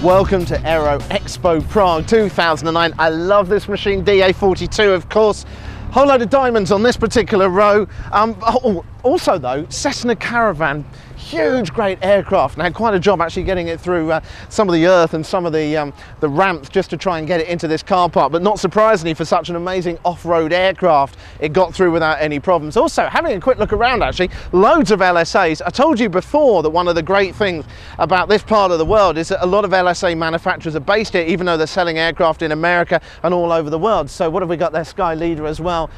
Welcome to AeroExpo Prague 2009. I love this machine, DA42 of course. Whole load of diamonds on this particular row. Also though, Cessna Caravan, huge great aircraft, and had quite a job actually getting it through some of the earth and some of the ramps just to try and get it into this car park. But not surprisingly, for such an amazing off-road aircraft, it got through without any problems. Also, having a quick look around actually, loads of LSAs. I told you before that one of the great things about this part of the world is that a lot of LSA manufacturers are based here, even though they're selling aircraft in America and all over the world. So what have we got there? Sky Leader as well.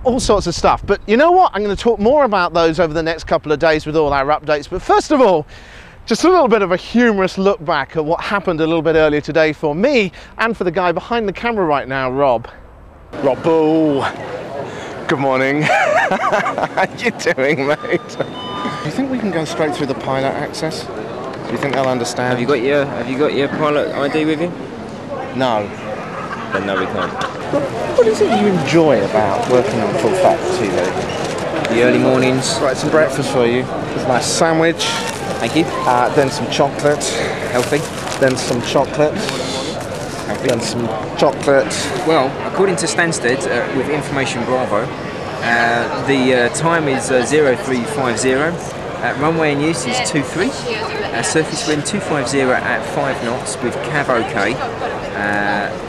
All sorts of stuff. But you know what? I'm going to talk more about those over the next couple of days with all our updates. But first of all, just a little bit of a humorous look back at what happened a little bit earlier today for me and for the guy behind the camera right now, Rob. Robbo, good morning. How you doing, mate? Do you think we can go straight through the pilot access? Do you think they'll understand? Have you got your pilot ID with you? No. Then no, we can't. What is it you enjoy about working on FullFlapTV? The early mornings. Right, some breakfast for you. There's a nice sandwich. Thank you. Then some chocolate. Healthy. Then some chocolate. Healthy. Then some chocolate. Well, according to Stansted, with Information Bravo, the time is 0350. Runway in use is 23. Surface wind 250 at 5 knots with cav OK.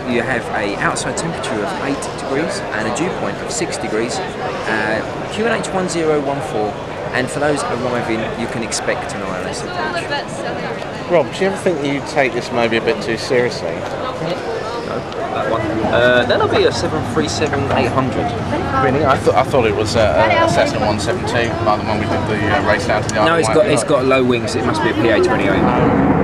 You have a outside temperature of 8 degrees and a dew point of 6 degrees. QNH 1014, and for those arriving, you can expect an ILS approach. Rob, do you ever think you take this maybe a bit too seriously? No, that one. That'll be a 737-800. Really? I thought it was a Cessna 172, like the one we did the race down to the island. No, it's got low wings. It must be a PA-28.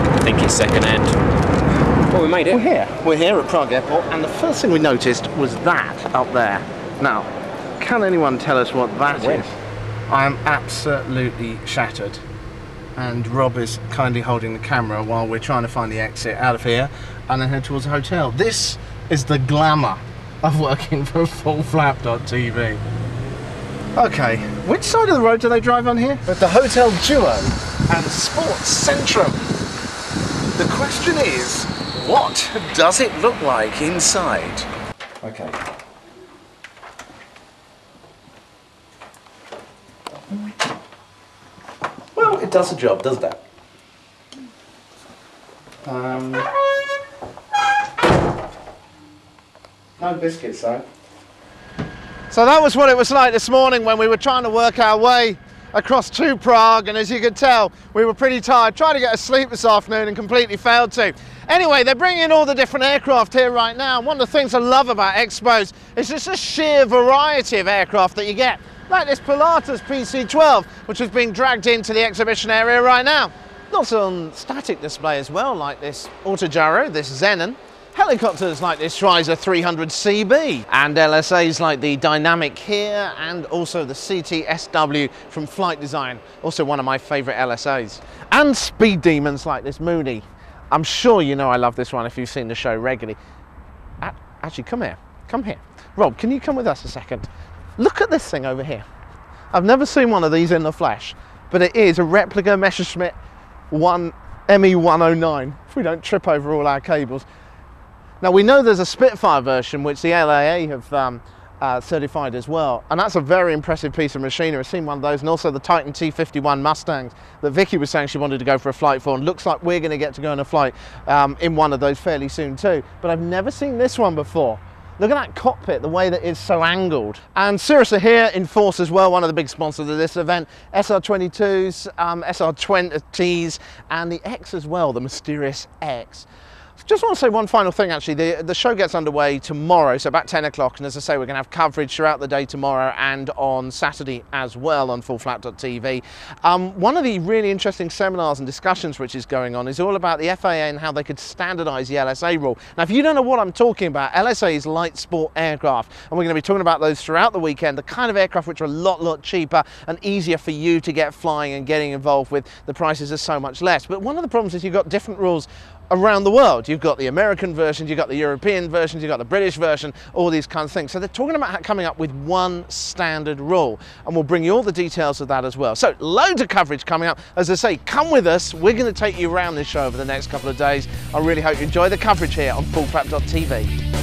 I think it's second hand. Well, we made it. We're here at Prague Airport, and the first thing we noticed was that up there. Now, can anyone tell us what that is? I am absolutely shattered, and Rob is kindly holding the camera while we're trying to find the exit out of here and then head towards the hotel. This is the glamour of working for FullFlap.tv. Okay, which side of the road do they drive on here? With the Hotel Duo and Sports Centrum. The question is, what does it look like inside? Okay. Well, it does the job, does that? No biscuits, though. So that was what it was like this morning when we were trying to work our way across to Prague, and as you could tell, we were pretty tired. Tried to get a sleep this afternoon and completely failed to. Anyway, they're bringing in all the different aircraft here right now. And one of the things I love about Expos is just a sheer variety of aircraft that you get. Like this Pilatus PC-12, which has been dragged into the exhibition area right now. Lots on static display as well, like this Autogyro, this Xenon. Helicopters like this Schweizer 300CB, and LSAs like the Dynamic here, and also the CT-SW from Flight Design, also one of my favourite LSAs. And speed demons like this Mooney. I'm sure you know I love this one if you've seen the show regularly. Actually, come here. Rob, can you come with us a second? Look at this thing over here. I've never seen one of these in the flesh, but it is a replica Messerschmitt ME-109, if we don't trip over all our cables. Now we know there's a Spitfire version which the LAA have certified as well, and that's a very impressive piece of machinery. I've seen one of those, and also the Titan T51 Mustangs that Vicky was saying she wanted to go for a flight for, and looks like we're going to get to go on a flight in one of those fairly soon too. But I've never seen this one before. Look at that cockpit, the way that it's so angled. And Cirrus are here in force as well, one of the big sponsors of this event. SR22s, SR20s, and the X as well, the mysterious X. Just want to say one final thing actually. The show gets underway tomorrow, so about 10 o'clock, and as I say, we're going to have coverage throughout the day tomorrow and on Saturday as well on FullFlap.tv. One of the really interesting seminars and discussions which is going on is all about the FAA and how they could standardise the LSA rule. Now, if you don't know what I'm talking about, LSA is light sport aircraft, and we're going to be talking about those throughout the weekend, the kind of aircraft which are a lot cheaper and easier for you to get flying and getting involved with. The prices are so much less. But one of the problems is you've got different rules around the world. You've got the American versions, you've got the European versions, you've got the British version, all these kinds of things. So they're talking about coming up with one standard rule, and we'll bring you all the details of that as well. So loads of coverage coming up. As I say, come with us. We're going to take you around this show over the next couple of days. I really hope you enjoy the coverage here on FullFlap.tv.